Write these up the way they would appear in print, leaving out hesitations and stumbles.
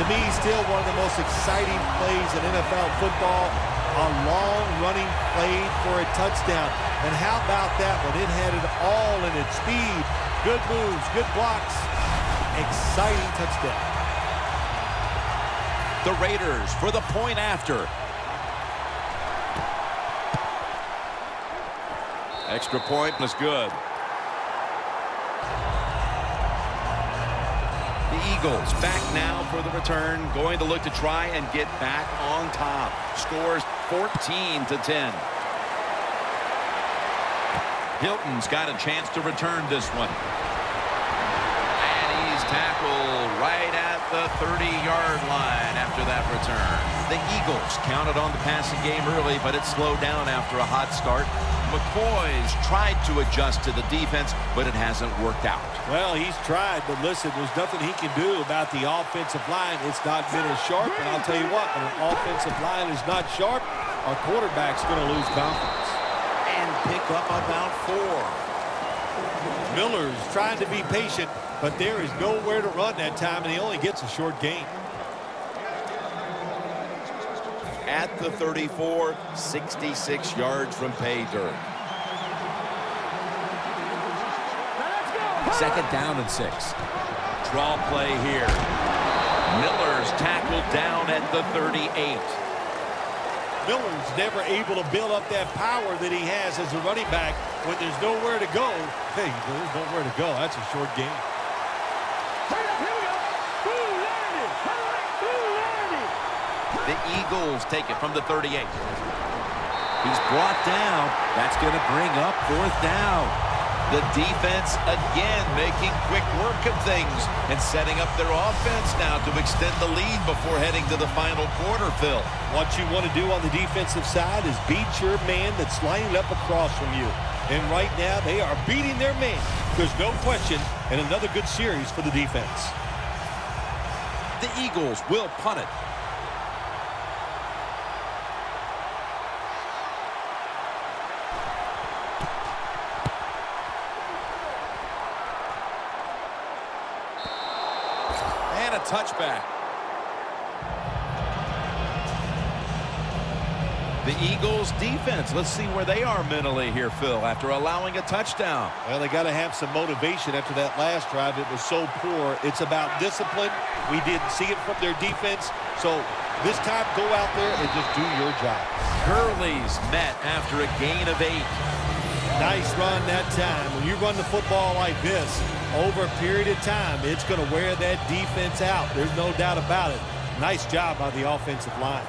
To me, still one of the most exciting plays in NFL football. A long running play for a touchdown. And how about that one? It had it all in its speed. Good moves, good blocks. Exciting touchdown. The Raiders for the point after. Extra point was good. The Eagles back now for the return, going to look to try and get back on top. Scores 14-10. Hilton's got a chance to return this one. And he's tackled right at the 30-yard line after that return. The Eagles counted on the passing game early, but it slowed down after a hot start. McCoy's tried to adjust to the defense, but it hasn't worked out. Well, he's tried, but listen, there's nothing he can do about the offensive line. It's not been as sharp, and I'll tell you what, when an offensive line is not sharp, our quarterback's going to lose confidence. And pick up about 4. Miller's trying to be patient, but there is nowhere to run that time, and he only gets a short gain. At the 34, 66 yards from pay dirt. Second down and 6. Draw play here. Miller's tackled down at the 38. Miller's never able to build up that power that he has as a running back when there's nowhere to go. Hey, there's nowhere to go. That's a short game. The Eagles take it from the 38. He's brought down. That's going to bring up 4th down. The defense again making quick work of things and setting up their offense now to extend the lead before heading to the final quarter, Phil. What you want to do on the defensive side is beat your man that's lining up across from you. And right now they are beating their man. There's no question, and another good series for the defense. The Eagles will punt it. Touchback. The Eagles defense, let's see where they are mentally here, Phil, after allowing a touchdown. Well, they got to have some motivation after that last drive. It was so poor. It's about discipline. We didn't see it from their defense. So this time, go out there and just do your job. Gurley's met after a gain of 8. Nice run that time. When you run the football like this, over a period of time, it's going to wear that defense out. There's no doubt about it. Nice job by the offensive line.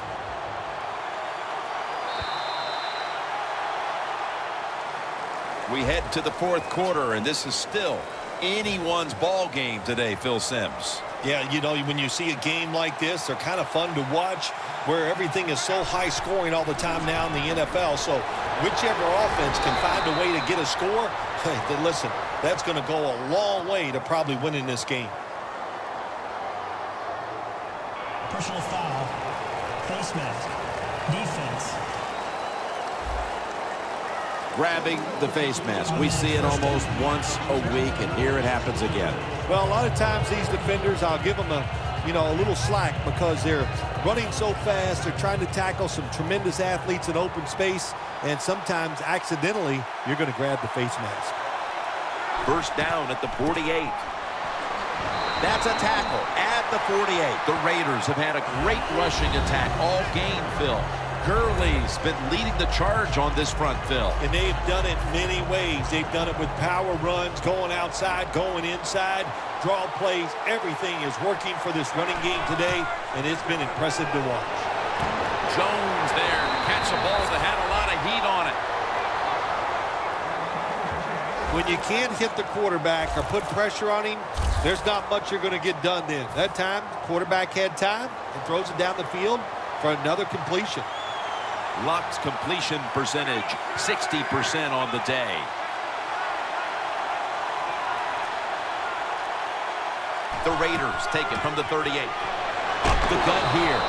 We head to the 4th quarter, and this is still anyone's ball game today, Phil Simms. Yeah, you know, when you see a game like this, they're kind of fun to watch, where everything is so high scoring all the time now in the NFL. So whichever offense can find a way to get a score, then listen, that's going to go a long way to probably winning this game. Personal foul, face mask, defense. Grabbing the face mask. We see it almost once a week, and here it happens again. Well, a lot of times these defenders, I'll give them a little slack because they're running so fast. They're trying to tackle some tremendous athletes in open space, and sometimes accidentally you're going to grab the face mask. First down at the 48. That's a tackle at the 48. The Raiders have had a great rushing attack all game, Phil. Gurley's been leading the charge on this front, Phil. And they've done it many ways. They've done it with power runs, going outside, going inside, draw plays. Everything is working for this running game today, and it's been impressive to watch. Jones there to catch a ball that had a lot of heat on it. When you can't hit the quarterback or put pressure on him, there's not much you're going to get done then. That time, the quarterback had time and throws it down the field for another completion. Luck's completion percentage, 60% on the day. The Raiders take it from the 38. Up the gut here.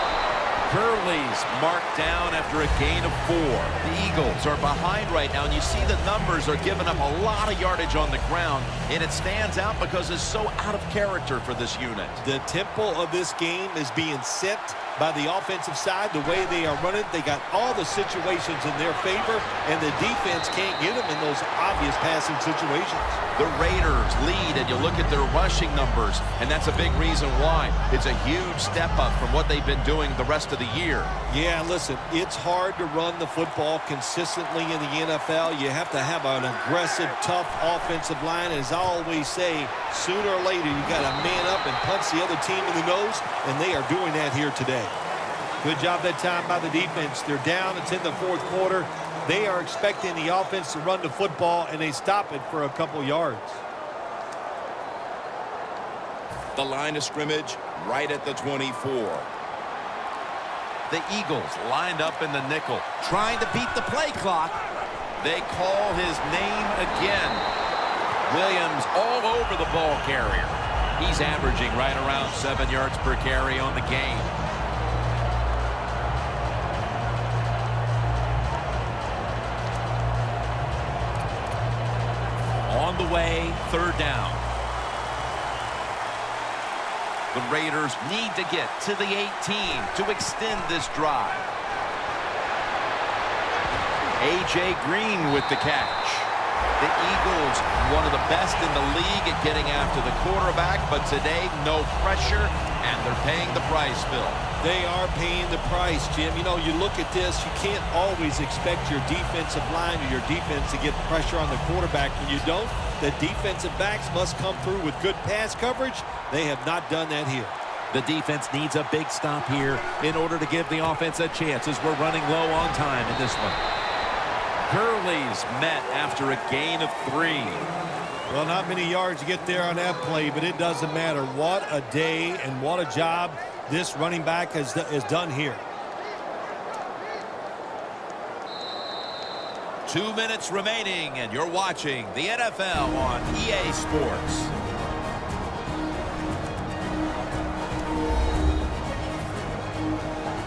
Gurley's marked down after a gain of 4. The Eagles are behind right now, and you see the numbers are giving up a lot of yardage on the ground, and it stands out because it's so out of character for this unit. The tempo of this game is being set by the offensive side. The way they are running, they got all the situations in their favor, and the defense can't get them in those obvious passing situations. The Raiders lead, and you look at their rushing numbers, and that's a big reason why. It's a huge step up from what they've been doing the rest of the year. Yeah, listen, it's hard to run the football consistently in the NFL. You have to have an aggressive, tough offensive line. As I always say, sooner or later, you got to man up and punch the other team in the nose, and they are doing that here today. Good job that time by the defense. They're down. It's in the fourth quarter. They are expecting the offense to run the football, and they stop it for a couple yards. The line of scrimmage right at the 24. The Eagles lined up in the nickel, trying to beat the play clock. They call his name again. Williams all over the ball carrier. He's averaging right around 7 yards per carry on the game. On the way, third down. The Raiders need to get to the 18 to extend this drive. A.J. Green with the catch. The Eagles, one of the best in the league at getting after the quarterback, but today, no pressure, and they're paying the price, Phil. They are paying the price, Jim. You know, you look at this, you can't always expect your defensive line or your defense to get pressure on the quarterback. When you don't, the defensive backs must come through with good pass coverage. They have not done that here. The defense needs a big stop here in order to give the offense a chance as we're running low on time in this one. Gurley's met after a gain of 3. Well, not many yards to get there on that play, but it doesn't matter. What a day and what a job this running back has done here. 2 minutes remaining, and you're watching the NFL on EA Sports.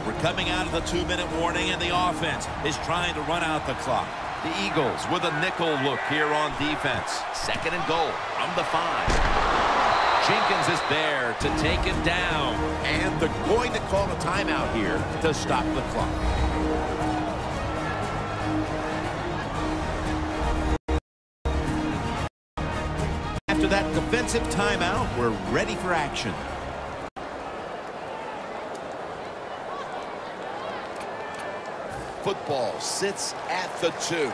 We're coming out of the 2-minute warning, and the offense is trying to run out the clock. The Eagles with a nickel look here on defense. 2nd and goal from the 5. Jenkins is there to take him down, and they're going to call a timeout here to stop the clock. After that defensive timeout, we're ready for action. Football sits at the 2.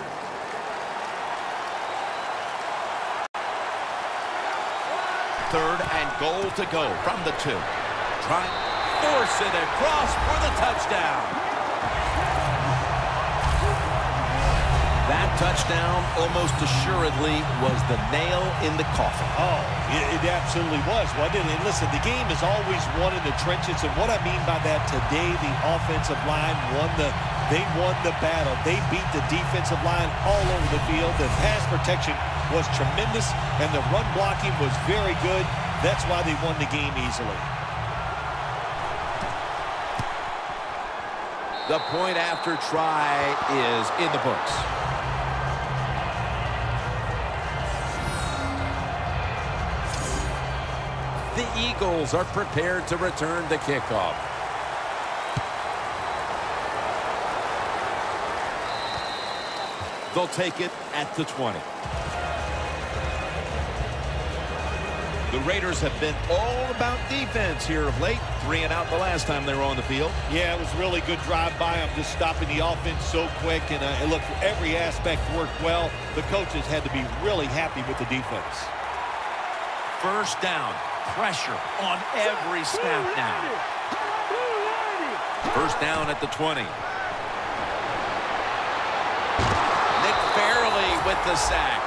Third and goal to go from the 2. Trying to force it across for the touchdown. That touchdown almost assuredly was the nail in the coffin. Oh, it absolutely was, wasn't it? And listen, the game is always won in the trenches, and what I mean by that today, the offensive line won the battle. They beat the defensive line all over the field. The pass protection was tremendous, and the run blocking was very good. That's why they won the game easily. The point after try is in the books. The Eagles are prepared to return the kickoff. They'll take it at the 20. The Raiders have been all about defense here of late. 3 and out the last time they were on the field. Yeah, it was a really good drive by them, just stopping the offense so quick. And look, every aspect worked well. The coaches had to be really happy with the defense. First down. Pressure on every snap now. First down at the 20. Nick Fairley with the sack.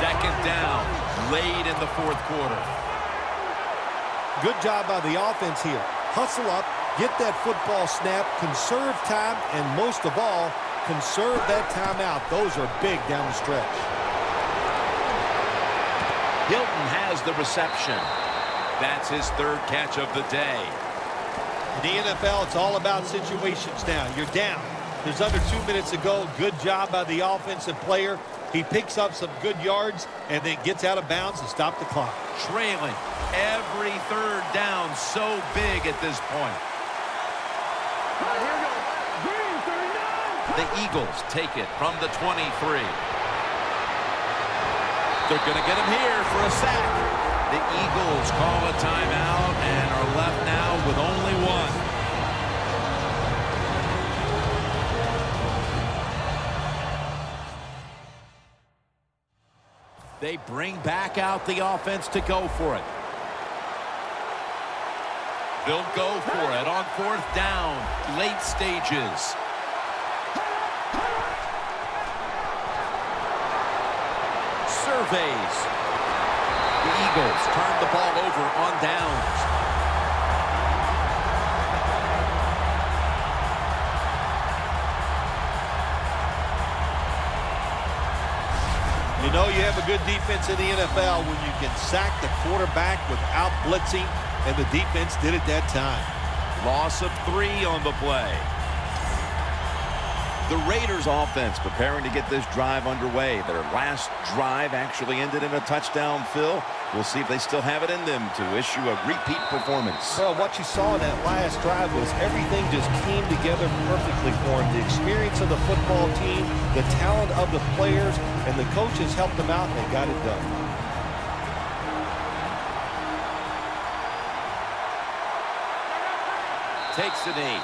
Second down, late in the fourth quarter. Good job by the offense here. Hustle up, get that football snap, conserve time, and most of all, conserve that timeout. Those are big down the stretch. Hilton has the reception. That's his third catch of the day. In the NFL, it's all about situations now. You're down. There's under 2 minutes to go. Good job by the offensive player. He picks up some good yards and then gets out of bounds to stop the clock. Trailing every third down, so big at this point. The Eagles take it from the 23. They're going to get him here for a sack. The Eagles call a timeout and are left now with only one. They bring back out the offense to go for it. They'll go for it on fourth down, late stages. Surveys. The Eagles turn the ball over on downs. You know you have a good defense in the NFL when you can sack the quarterback without blitzing, and the defense did it that time. Loss of 3 on the play. The Raiders offense preparing to get this drive underway. Their last drive actually ended in a touchdown, Phil. We'll see if they still have it in them to issue a repeat performance. Well, what you saw in that last drive was everything just came together perfectly for them. The experience of the football team, the talent of the players, and the coaches helped them out, and they got it done. Takes a knee.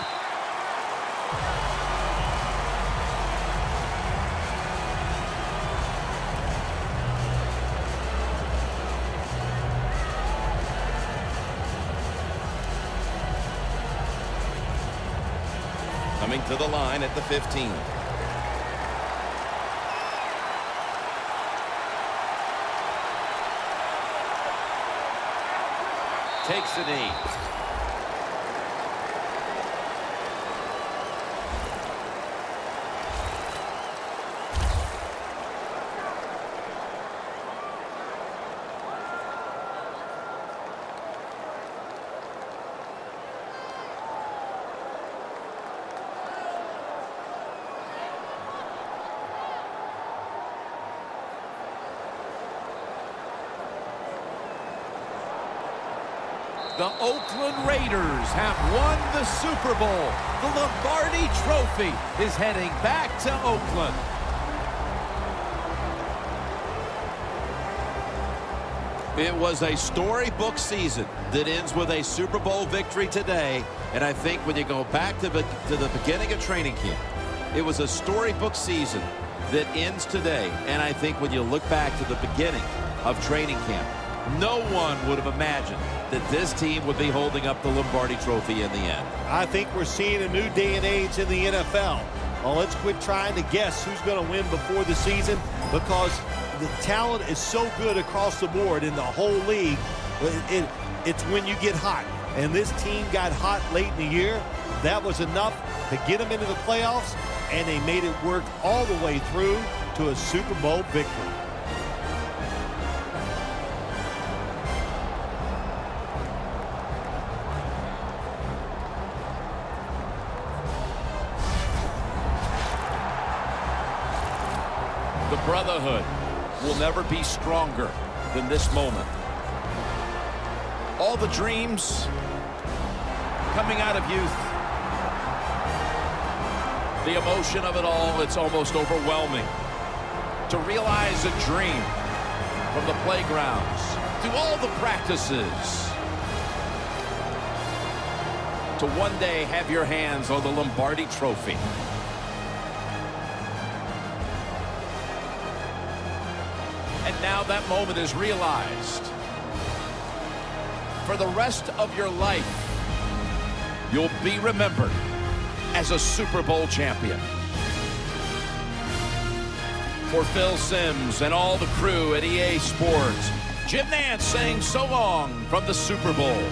Coming to the line at the 15. Takes a knee. The Oakland Raiders have won the Super Bowl. The Lombardi Trophy is heading back to Oakland. It was a storybook season that ends with a Super Bowl victory today. And I think when you go back to the beginning of training camp, it was a storybook season that ends today. And I think when you look back to the beginning of training camp, no one would have imagined that this team would be holding up the Lombardi Trophy in the end. I think we're seeing a new day and age in the NFL. Well, let's quit trying to guess who's going to win before the season, because the talent is so good across the board in the whole league. It's when you get hot. And this team got hot late in the year. That was enough to get them into the playoffs, and they made it work all the way through to a Super Bowl victory. The brotherhood will never be stronger than this moment. All the dreams coming out of youth. The emotion of it all, it's almost overwhelming. To realize a dream from the playgrounds, through all the practices, to one day have your hands on the Lombardi Trophy. And now that moment is realized. For the rest of your life, you'll be remembered as a Super Bowl champion. For Phil Simms and all the crew at EA Sports, Jim Nantz saying so long from the Super Bowl.